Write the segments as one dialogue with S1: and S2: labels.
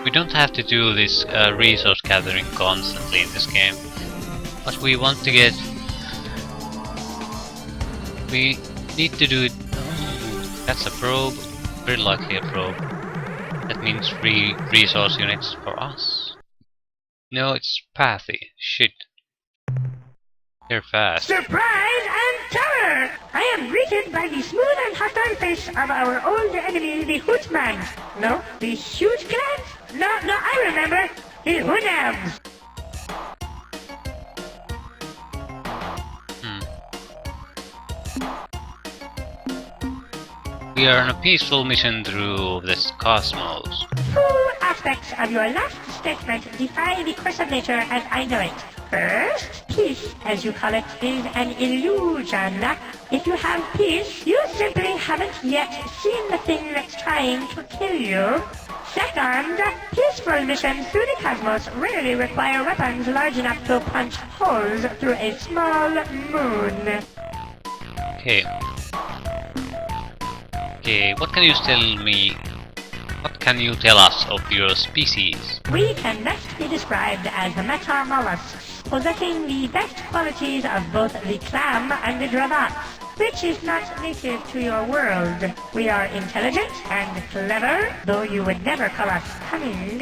S1: We don't have to do this resource gathering constantly in this game, but we want to get... We need to do it... That's a probe, very likely a probe. That means 3 resource units for us. No, it's Spathi. Shit. They're fast.
S2: Surprise and terror! I am greeted by the smooth and hostile face of our old enemy, the Ur-Quan. No, the huge cat? No, I remember. The Ur-Quan.
S1: We are on a peaceful mission through this cosmos.
S2: 2 aspects of your last statement defy the course of nature as I know it. First, peace, as you call it, is an illusion. If you have peace, you simply haven't yet seen the thing that's trying to kill you. Second, peaceful missions through the cosmos rarely require weapons large enough to punch holes through a small moon.
S1: Okay. Okay, what can you tell me? What can you tell us of your species?
S2: We can best be described as metamollusks, possessing the best qualities of both the clam and the drabat, which is not native to your world. We are intelligent and clever, though you would never call us cunning.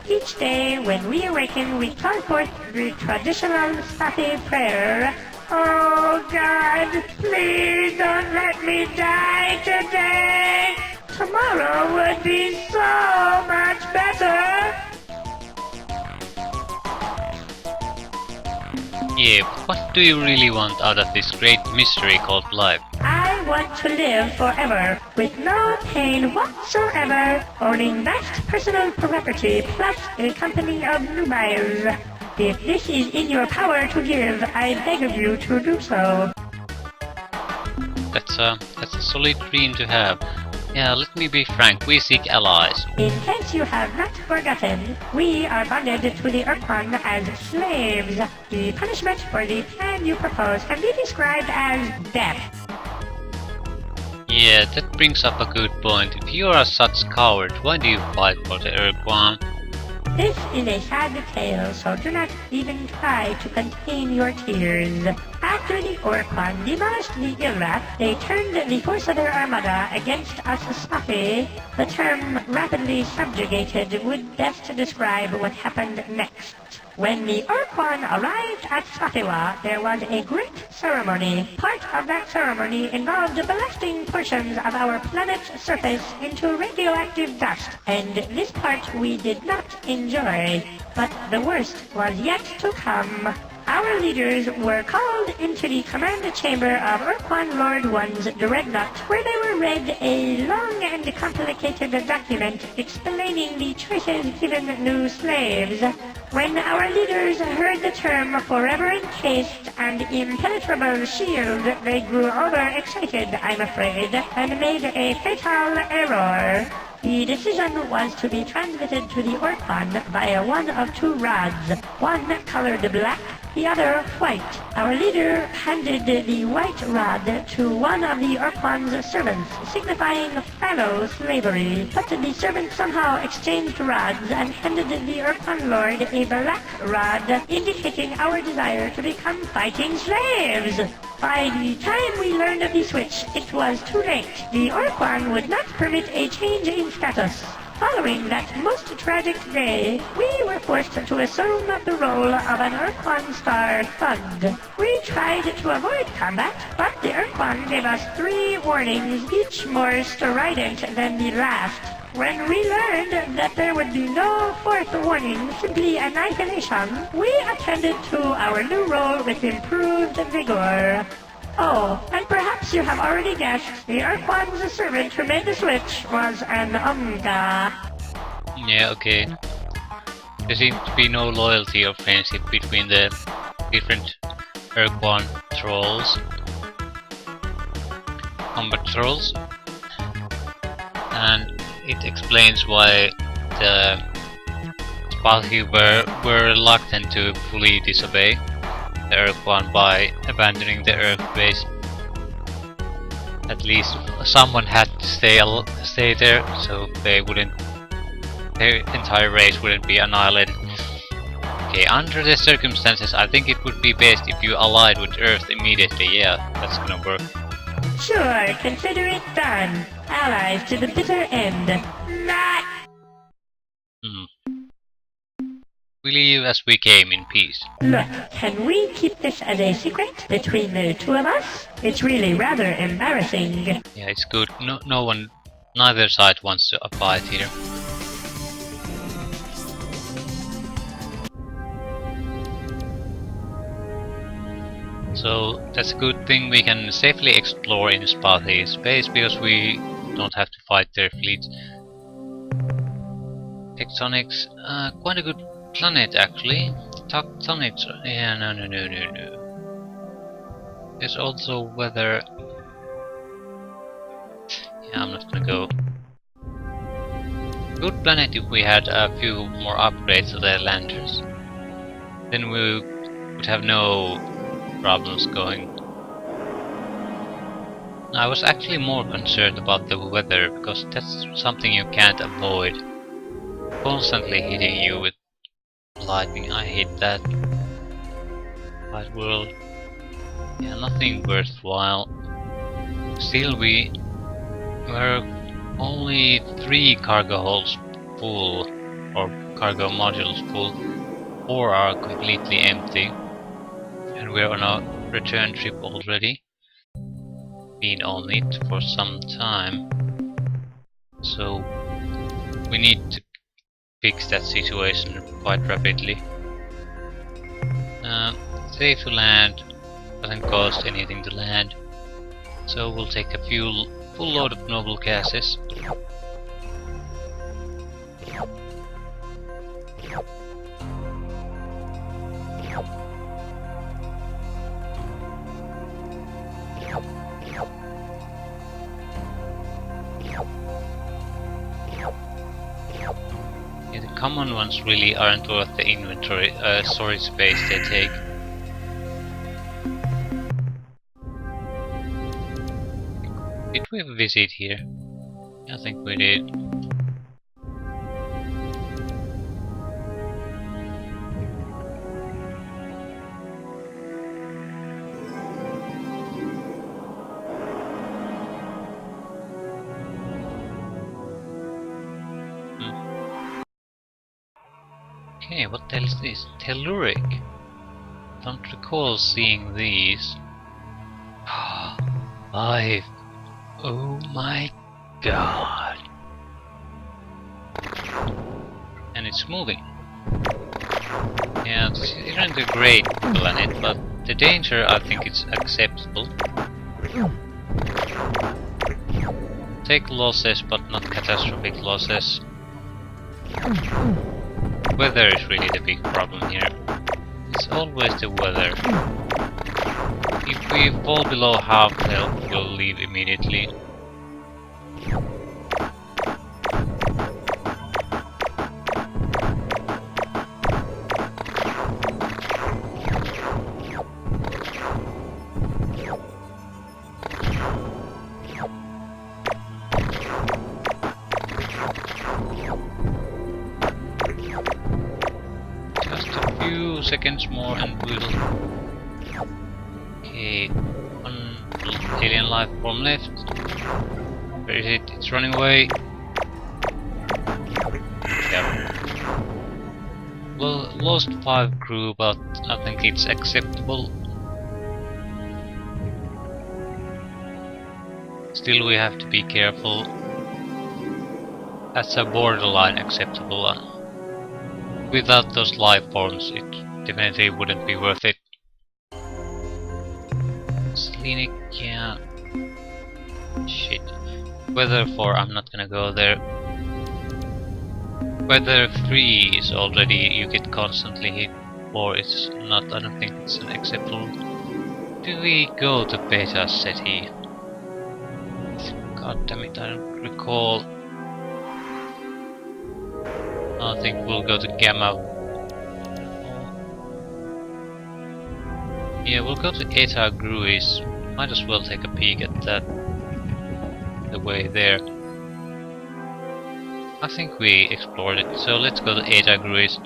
S2: Each day when we awaken, we call forth the traditional Spathi prayer. Oh God, please don't let me die today! Tomorrow would be so much better!
S1: Yeah, but what do you really want out of this great mystery called life?
S2: I want to live forever, with no pain whatsoever, owning vast personal property plus a company of nubiles. If this is in your power to give, I beg of you to do so.
S1: That's a solid dream to have. Yeah, let me be frank, we seek allies.
S2: In case you have not forgotten, we are bonded to the Ur-Quan as slaves. The punishment for the plan you propose can be described as death.
S1: Yeah, that brings up a good point. If you are such a coward, why do you fight for the Ur-Quan?
S2: This is a sad tale, so do not even try to contain your tears. After the Ur-Quan demolished the Illa, they turned the force of their armada against us Spathi. The term rapidly subjugated would best describe what happened next. When the Ur-Quan arrived at Spathiwa, there was a great ceremony. Part of that ceremony involved blasting portions of our planet's surface into radioactive dust, and this part we did not enjoy. But the worst was yet to come. Our leaders were called into the command chamber of Ur-Quan Lord One's dreadnought, where they were read a long and complicated document explaining the choices given new slaves. When our leaders heard the term forever encased and impenetrable shield, they grew overexcited, I'm afraid, and made a fatal error. The decision was to be transmitted to the Ur-Quan via one of 2 rods, one colored black, the other white. Our leader handed the white rod to one of the Ur-Quan's servants, signifying fallow slavery. But the servant somehow exchanged rods and handed the Ur-Quan lord a black rod, indicating our desire to become fighting slaves. By the time we learned of the switch, it was too late. The Ur-Quan would not permit a change in status. Following that most tragic day, we were forced to assume the role of an Ur-Quan star thug. We tried to avoid combat, but the Ur-Quan gave us 3 warnings, each more strident than the last. When we learned that there would be no 4th warning, simply annihilation, we attended to our new role with improved vigor. Oh, and perhaps you have already guessed, the Ur-Quan's servant who made the switch was an Umga.
S1: Yeah, okay. There seems to be no loyalty or friendship between the different Ur-Quan trolls. Combat trolls. And it explains why the Spathi were reluctant to fully disobey the Ur-Quan by abandoning the Earth base. At least someone had to stay there, so they wouldn't the entire race wouldn't be annihilated. Okay, under the circumstances, I think it would be best if you allied with Earth immediately. Yeah, that's gonna work.
S2: Sure, consider it done. Allies to the bitter end. Not.
S1: We leave as we came in peace.
S2: Look, can we keep this as a secret between the two of us? It's really rather embarrassing.
S1: Yeah, it's good. No one, neither side wants to abide here. So that's a good thing, we can safely explore in Spathi space because we don't have to fight their fleets. Tectonics, quite a good planet actually. Tectonics, yeah, no. There's also weather. Yeah, I'm not gonna go. Good planet if we had a few more upgrades to the landers. Then we would have no problems going. I was actually more concerned about the weather because that's something you can't avoid. Constantly hitting you with lightning, I hate that. Light world. Yeah, nothing worthwhile. Still we were only 3 cargo holds full, or cargo modules full. 4 are completely empty. And we're on a return trip already. Been on it for some time. So we need to fix that situation quite rapidly. Safe to land, doesn't cost anything to land. So we'll take a full load of noble gases. Yeah, the common ones really aren't worth the inventory storage space they take. Did we visit here? I think we did. Okay, what the hell is this? Telluric? Don't recall seeing these. Life. Oh my god. And it's moving. Yeah, this isn't a great planet, but the danger, I think it's acceptable. Take losses, but not catastrophic losses. Weather is really the big problem here. It's always the weather. If we fall below half health, we'll leave immediately. Seconds more and we'll... Okay, one alien life form left. Where is it? It's running away. Yeah. Well, lost 5 crew, but I think it's acceptable. Still we have to be careful. That's a borderline acceptable one. Without those life forms, it definitely wouldn't be worth it. Selenic, yeah. Shit. Weather 4, I'm not gonna go there. Weather 3 is already, you get constantly hit. 4 is not, I don't think it's an acceptable. Do we go to Beta City? God damn it, I don't recall. I think we'll go to Gamma. Yeah, we'll go to Eta Gruis. Might as well take a peek at that. The way there. I think we explored it, so let's go to Eta Gruis.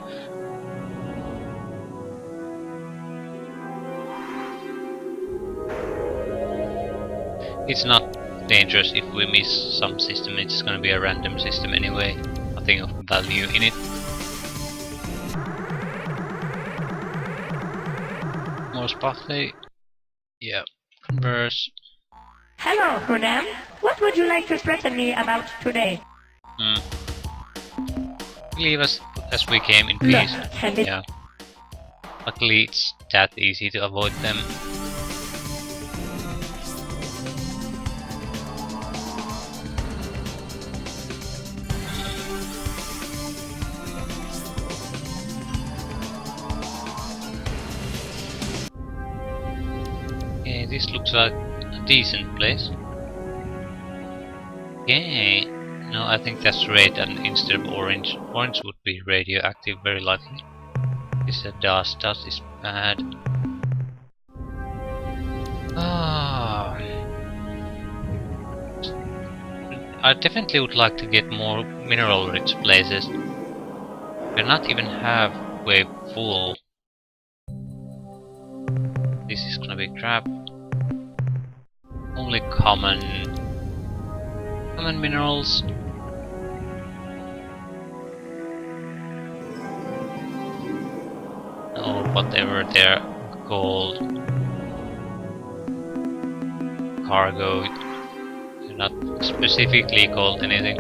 S1: It's not dangerous if we miss some system, it's gonna be a random system anyway. Nothing of value in it. More Spathi. Yeah. Converse.
S2: Hello, Hunem. What would you like to threaten me about today?
S1: Leave us as we came in
S2: Look,
S1: peace.
S2: can it...
S1: Yeah. Luckily it's that easy to avoid them. Okay, this looks like a decent place. Okay. No, I think that's red and instead of orange. Orange would be radioactive, very likely. This is dust. Dust is bad. Ah. I definitely would like to get more mineral-rich places. We're not even halfway full. This is gonna be crap. Only common minerals. Or whatever they're called. Cargo. They're not specifically called anything.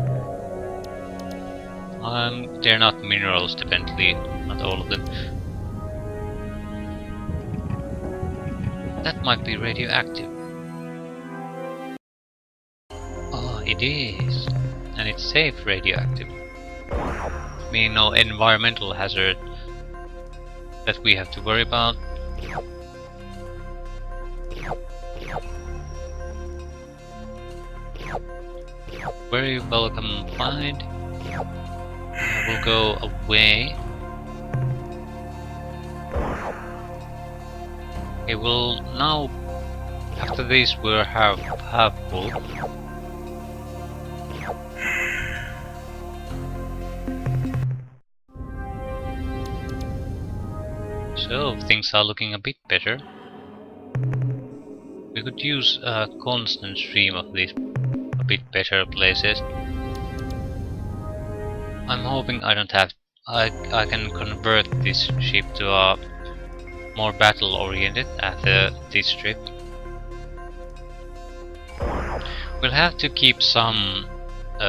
S1: They're not minerals, definitely. Not all of them. That might be radioactive. Oh, it is. And it's safe radioactive. Meaning no environmental hazard that we have to worry about. Very welcome find. We'll go away. Okay, well now after this we're half full. So things are looking a bit better. We could use a constant stream of these a bit better places. I'm hoping I don't have... I can convert this ship to a more battle oriented after this trip. We'll have to keep some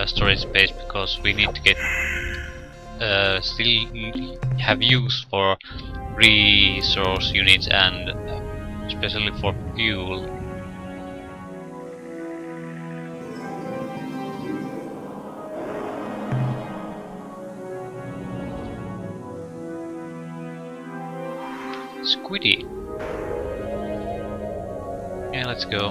S1: storage space because we need to get still have use for resource units and especially for fuel. Squiddy. Yeah, let's go.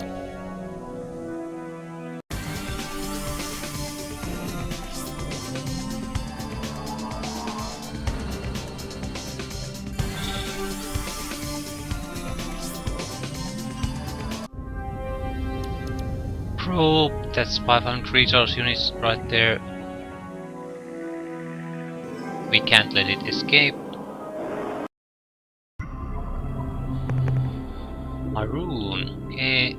S1: Probe, that's 500 resource units right there. We can't let it escape. Maroon, okay.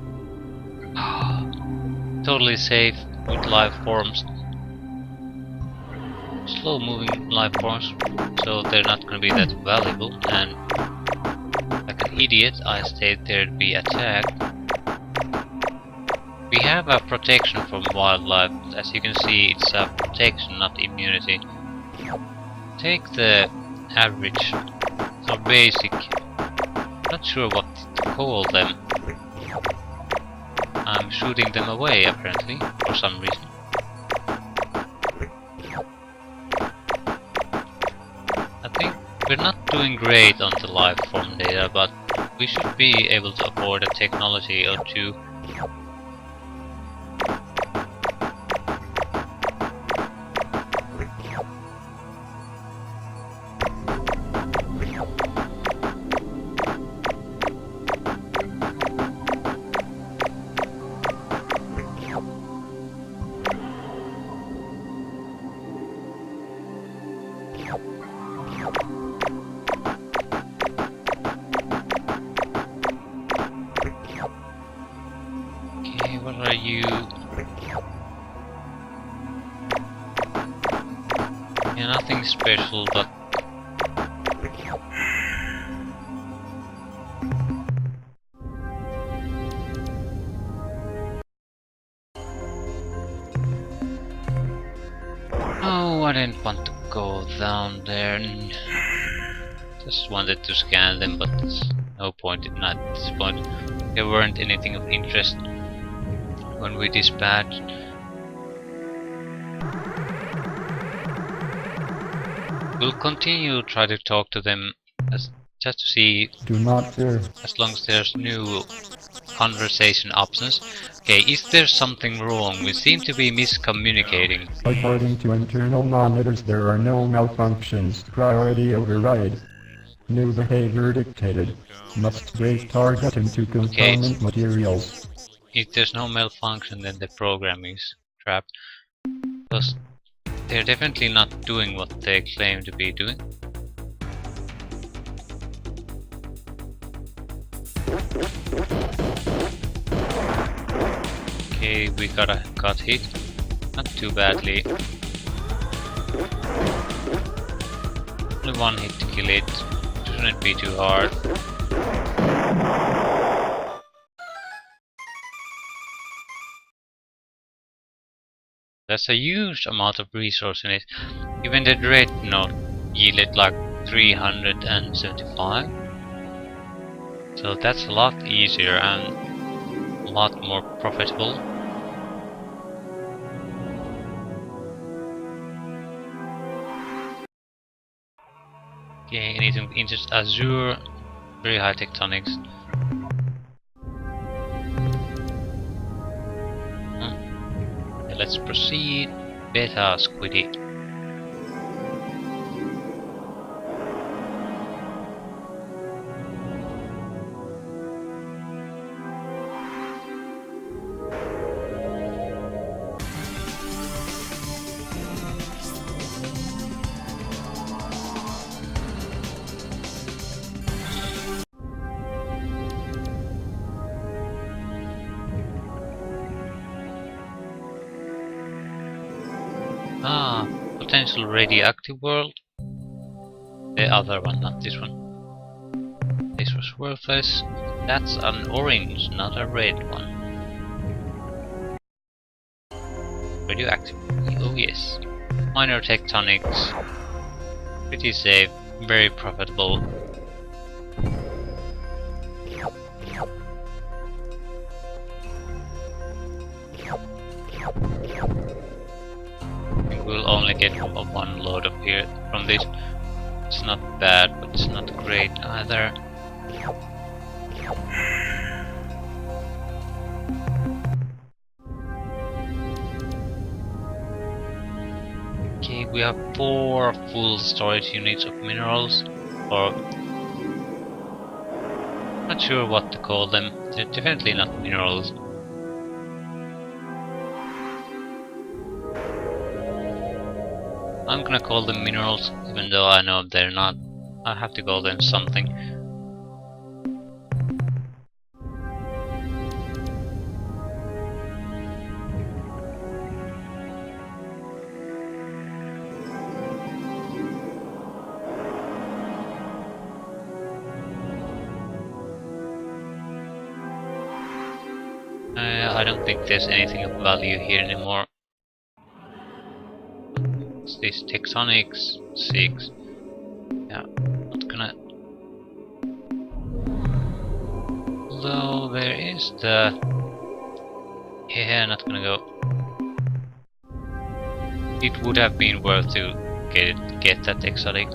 S1: Totally safe with life forms. Slow moving life forms, so they're not gonna be that valuable, and like an idiot I stayed there to be attacked. We have a protection from wildlife, as you can see it's a protection, not immunity. Take the average or basic, not sure what to call them. I'm shooting them away apparently, for some reason. I think we're not doing great on the life form data, but we should be able to afford a technology or two. what are you? Yeah, nothing special, but no, I didn't want to go down there. Just wanted to scan them, but there's no point at this point. There weren't anything of interest when we dispatched. We'll continue to try to talk to them just to see.
S3: Do not fear.
S1: As long as there's new conversation options. Okay, is there something wrong? We seem to be miscommunicating.
S3: According to internal monitors, there are no malfunctions. Priority override. New behavior dictated. Must break target into component materials.
S1: If there's no malfunction, then the program is trapped. Because they're definitely not doing what they claim to be doing. Okay, we got hit. Not too badly. Only one hit to kill it. Shouldn't be too hard. That's a huge amount of resource in it. Even the dreadnought yielded like 375. So that's a lot easier and a lot more profitable. Okay, anything interest Azure, very high tectonics. Okay, let's proceed. Beta Squiddy. Ah, potential radioactive world. The other one, not this one. This was worthless. That's an orange, not a red one. Radioactive. Oh yes. Minor tectonics. Pretty safe. Very profitable. We'll only get one load up here from this. It's not bad, but it's not great either. Okay, we have 4 full storage units of minerals, or not sure what to call them. They're definitely not minerals. I'm gonna call them minerals, even though I know they're not. I have to call them something. I don't think there's anything of value here anymore. What's this? Tectonics 6. Yeah, not gonna. Although there is the. Yeah, not gonna go. It would have been worth to get that exotic.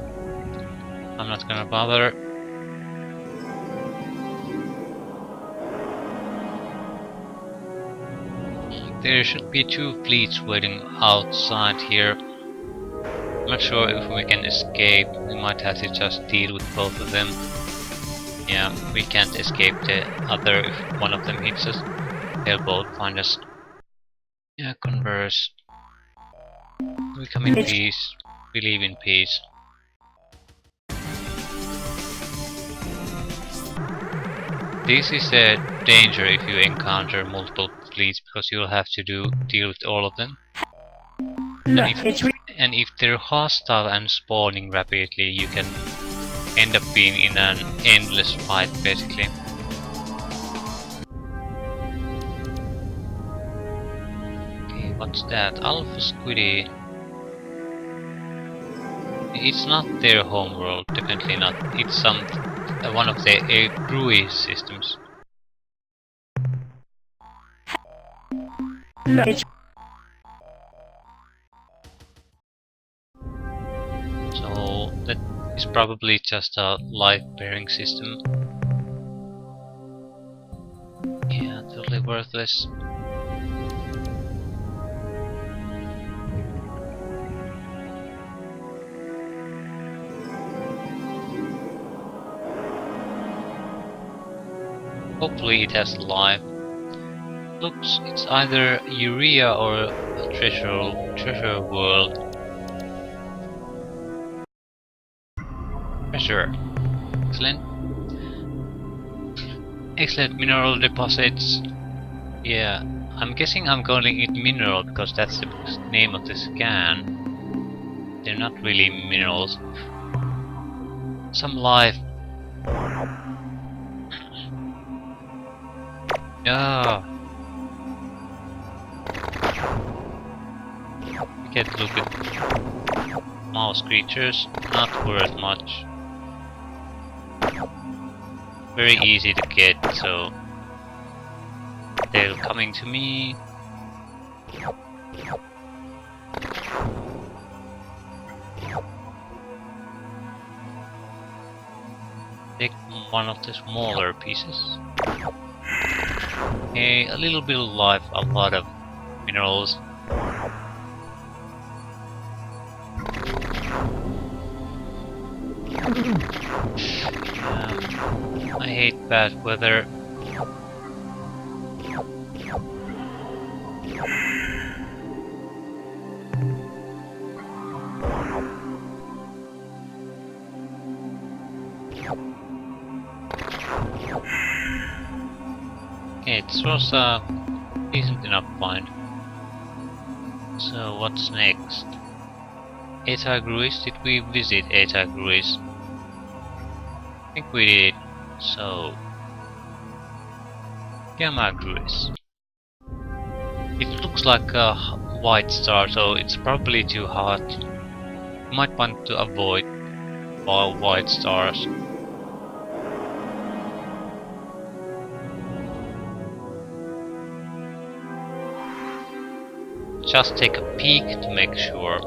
S1: I'm not gonna bother. There should be 2 fleets waiting outside here. I'm not sure if we can escape. We might have to just deal with both of them. Yeah, we can't escape the other if one of them hits us. They'll both find us. Yeah, converse. We come in peace. We live in peace. This is a danger if you encounter multiple fleets, because you'll have to deal with all of them.
S2: Look,
S1: And if they're hostile and spawning rapidly, you can end up being in an endless fight, basically. Okay, what's that? Alpha Squiddy. It's not their homeworld, definitely not. It's one of the cruise systems.
S2: look, it's
S1: So that is probably just a life bearing system. Yeah, totally worthless. Hopefully it has life. Looks, it's either urea or a treasure world. Treasure. Excellent. Excellent mineral deposits. Yeah, I'm guessing I'm calling it mineral because that's the name of the scan. They're not really minerals. Some life. Yeah. Get a look at mouse creatures. Not worth much. Very easy to get, so they're coming to me. Take one of the smaller pieces. Okay, a little bit of life, a lot of minerals. I hate bad weather. Okay, this was a decent enough find. So what's next? Eta Gruis? Did we visit Eta Gruis? I think we did. So Gamma Gruis. It looks like a white star, so it's probably too hot. You might want to avoid all white stars. Just take a peek to make sure.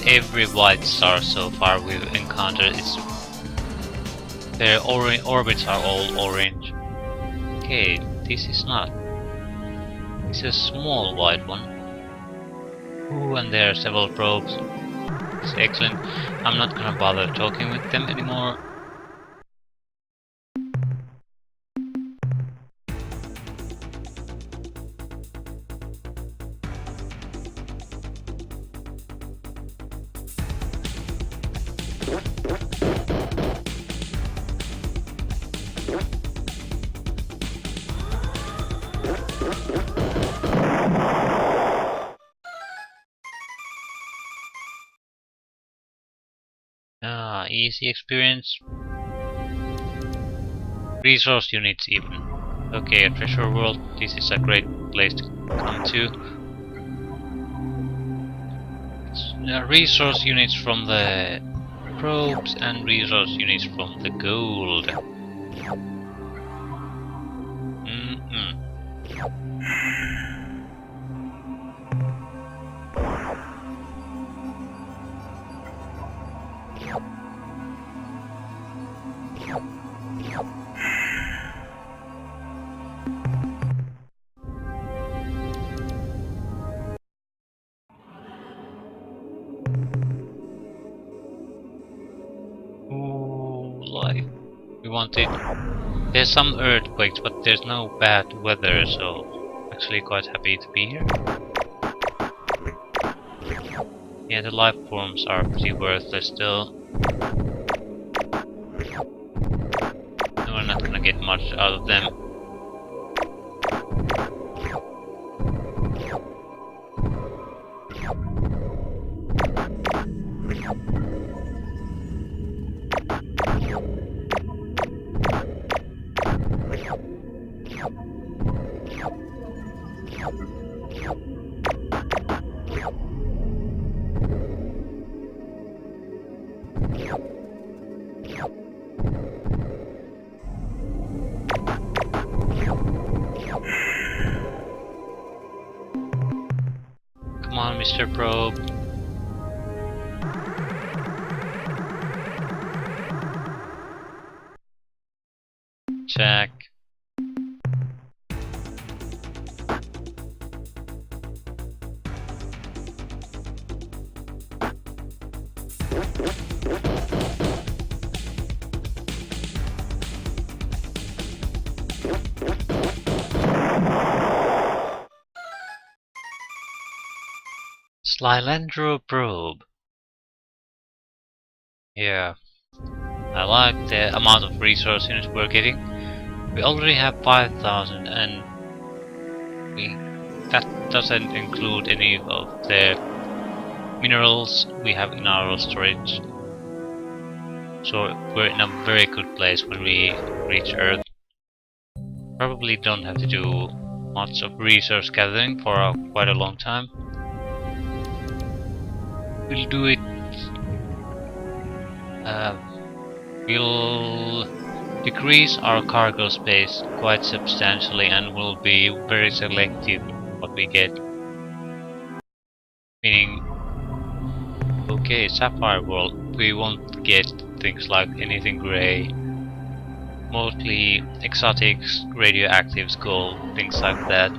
S1: Every white star so far we've encountered, their orbits are all orange. Okay, this is not. It's a small white one. Ooh, and there are several probes. It's excellent. I'm not gonna bother talking with them anymore. Easy experience. Resource units even. Okay, a treasure world. This is a great place to come to. Resource units from the probes and resource units from the gold. We wanted. There's some earthquakes, but there's no bad weather, so actually quite happy to be here. Yeah, the life forms are pretty worthless still. much out of them. Come on, Mr. Probe. Check. Slylandro probe. Yeah, I like the amount of resource units we're getting. We already have 5,000 and that doesn't include any of the minerals we have in our storage. So we're in a very good place when we reach Earth. Probably don't have to do much of resource gathering for quite a long time. We'll do it. We'll decrease our cargo space quite substantially and will be very selective what we get. Meaning, okay, Sapphire World, we won't get things like anything grey, mostly exotics, radioactives, gold, things like that.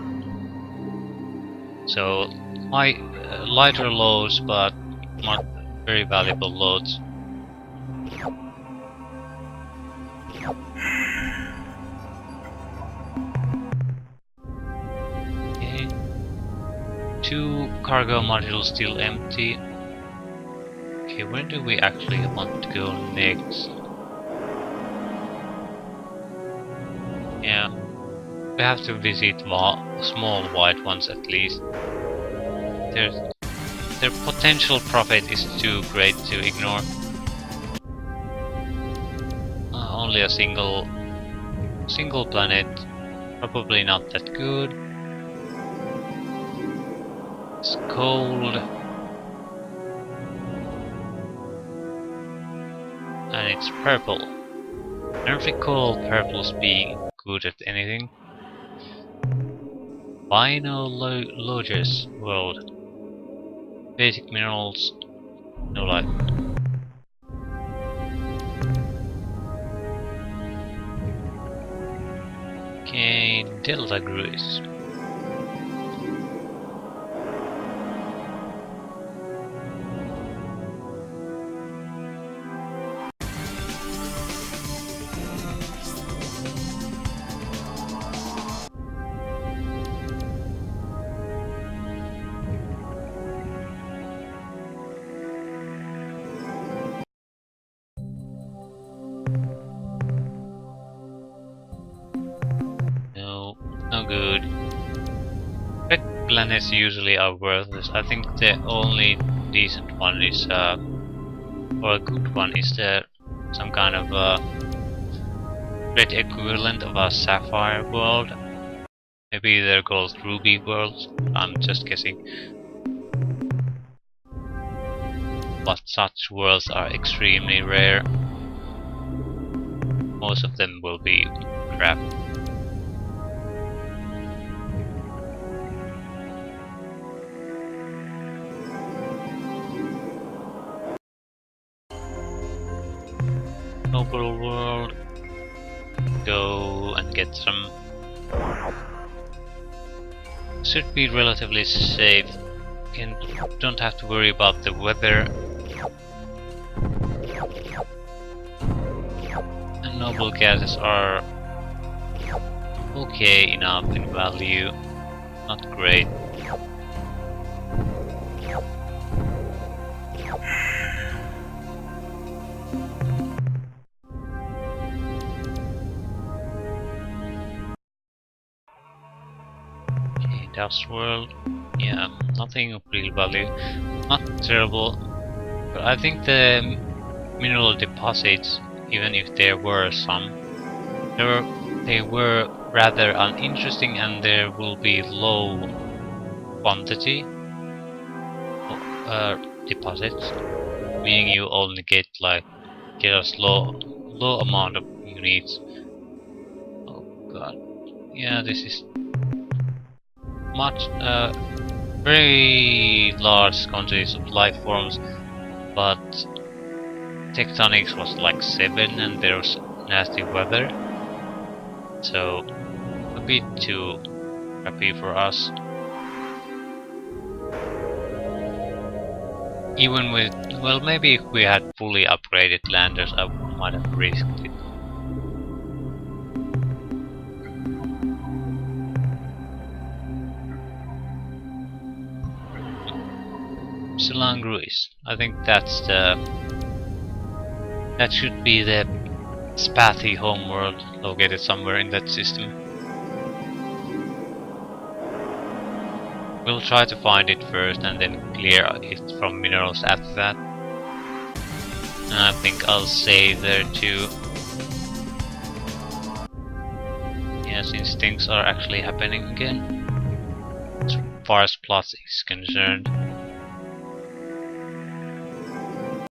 S1: So, lighter loads, but not very valuable loads. Okay. 2 cargo modules still empty. Okay, where do we actually want to go next? Yeah, we have to visit small white ones at least. Their potential profit is too great to ignore. Only a single planet, probably not that good. It's cold. And it's purple. I don't recall purples being good at anything. Binologous world. Basic minerals, no life. Okay, Delta Cruise. No good. Red planets usually are worthless. I think the only decent one is, or a good one is some kind of red equivalent of a sapphire world. Maybe they're called ruby worlds. I'm just guessing. But such worlds are extremely rare. Most of them will be crap. Noble world. Go and get some. Should be relatively safe. And don't have to worry about the weather. And noble gases are okay enough in value. Not great. Dust World. Yeah, nothing of real value. Not terrible, but I think the mineral deposits, even if there were some, they were rather uninteresting, and there will be low quantity of deposits, meaning you only get a low amount of units. Oh god, yeah, this is much very large quantities of life forms, but tectonics was like 7 and there was nasty weather, so a bit too happy for us. Even with, well, maybe if we had fully upgraded landers, I might have risked it. Silangruis. I think that should be the Spathi homeworld, located somewhere in that system. We'll try to find it first and then clear it from minerals after that. And I think I'll save there too. Yeah, since things are actually happening again. As far as plot is concerned.